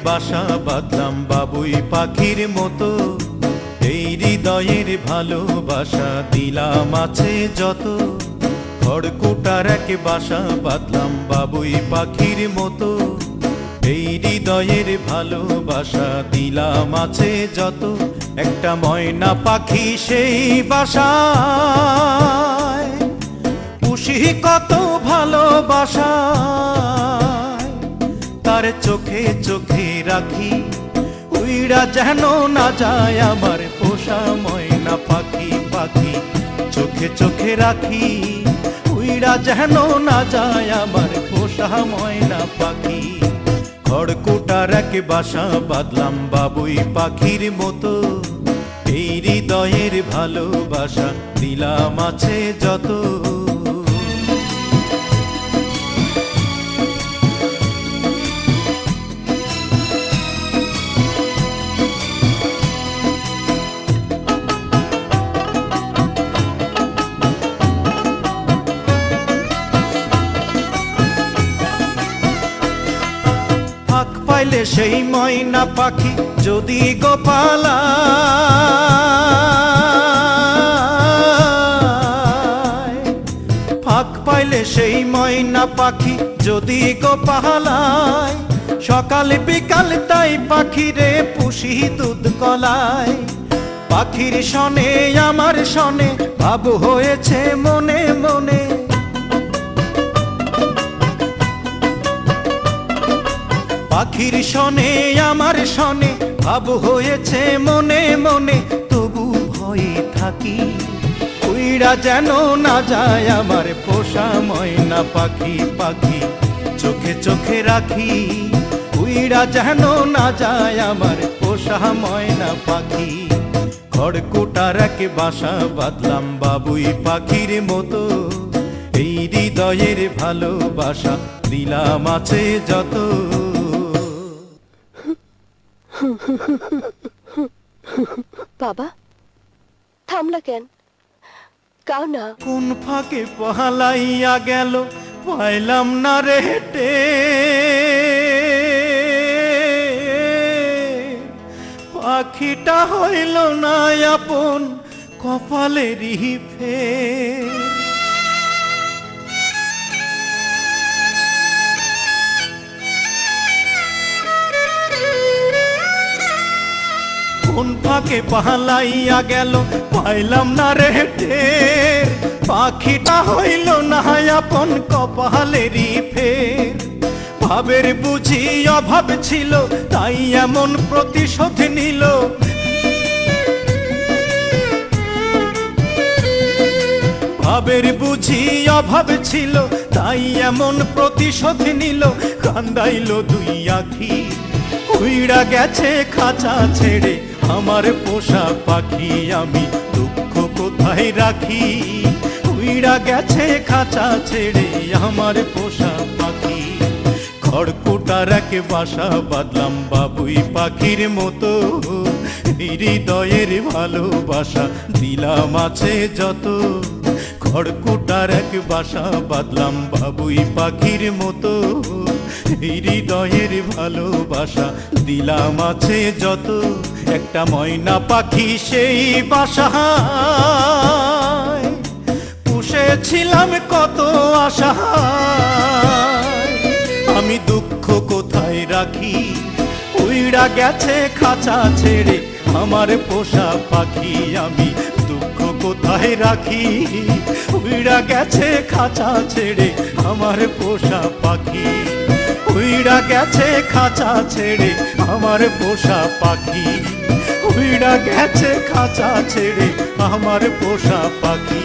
বাসা বাঁধলাম বাবুই পাখির মতো, এই হৃদয়ের ভালোবাসা দিলাম আছে যত। খড়কুটার এক বাসা বাঁধলাম বাবুই পাখির মতো, এই হৃদয়ের ভালোবাসা দিলাম আছে যত। একটা ময়না পাখি সেই বাসায় পুষি কত ভালোবাসা, তার চোখে চোখে রাখি উইড়া যেন না যায় আমার পোষা ময়না পাখি। পাখি চোখে চোখে রাখি উইড়া যেন না যায় আমার পোষা ময়না পাখি। খড়কুটার এক বাসা বাঁধলাম বাবুই পাখির মতো, এই হৃদয়ের ভালোবাসা দিলাম আছে যত। ফাঁক পাইলে সেই ময়না পাখি যদি গোপালা, ফাঁক পাইলে সেই ময়না পাখি যদি গোপালায়, সকাল বিকাল তাই পাখিরে পুষি দুধ কলায়। পাখির সনে আমার সনে ভাব হয়েছে মনে মনে, পাখির সনে আমার সনে ভাব হয়েছে মনে মনে। তবু ভয়ে থাকি উইড়া যেন না যায় আমার পোষা ময়না পাখি। পাখি চোখে চোখে রাখি উইড়া যেন না যায় আমার পোষা ময়না পাখি। খড়কুটার এক বাসা বাঁধলাম বাবুই পাখির মতো, এই হৃদয়ের ভালোবাসা দিলাম আছে যত। বাবা থামলা কেন? কাও না। কোন ফাঁকে পালাইয়া গেল পাইলাম না রে হেটে, পাখিটা হইল না আপন কপালেরই ফের। কোন ফাঁকে পালাইয়া গেল পাইলাম না রে টের, পাখিটা হইল না আপন কপালেরই ফের। ভাবের বুঝি অভাব ছিল তাই এমন প্রতিশোধ নিল, ভাবের বুঝি অভাব ছিল তাই এমন প্রতিশোধ নিল। কান্দাইল দুই আখি উইড়া গেছে খাঁচা ছেড়ে আমার পোষা পাখি, আমি দুঃখ কোথায় রাখি। উইড়া গেছে খাঁচা ছেড়ে আমার পোষা পাখি। খড়কুটার এক বাসা বাঁধলাম বাবুই পাখির মতো, হৃদয়ের ভালোবাসা দিলাম আছে যত। খড়কুটার এক বাসা বাঁধলাম বাবুই পাখির মতো, হৃদয়ের ভালোবাসা দিলাম আছে যত। একটা ময়না পাখি সেই বাসায় পুষেছিলাম কত আশা, আমি দুঃখ কোথায় রাখি উইড়া গেছে খাঁচা ছেড়ে আমার পোষা পাখি। আমি দুঃখ কোথায় রাখি উইড়া গেছে খাঁচা ছেড়ে আমার পোষা পাখি। উইড়া গেছে খাঁচা ছেড়ে আমার পোষা পাখি, উইড়া গেছে খাঁচা ছেড়ে আমার পোষা পাখি।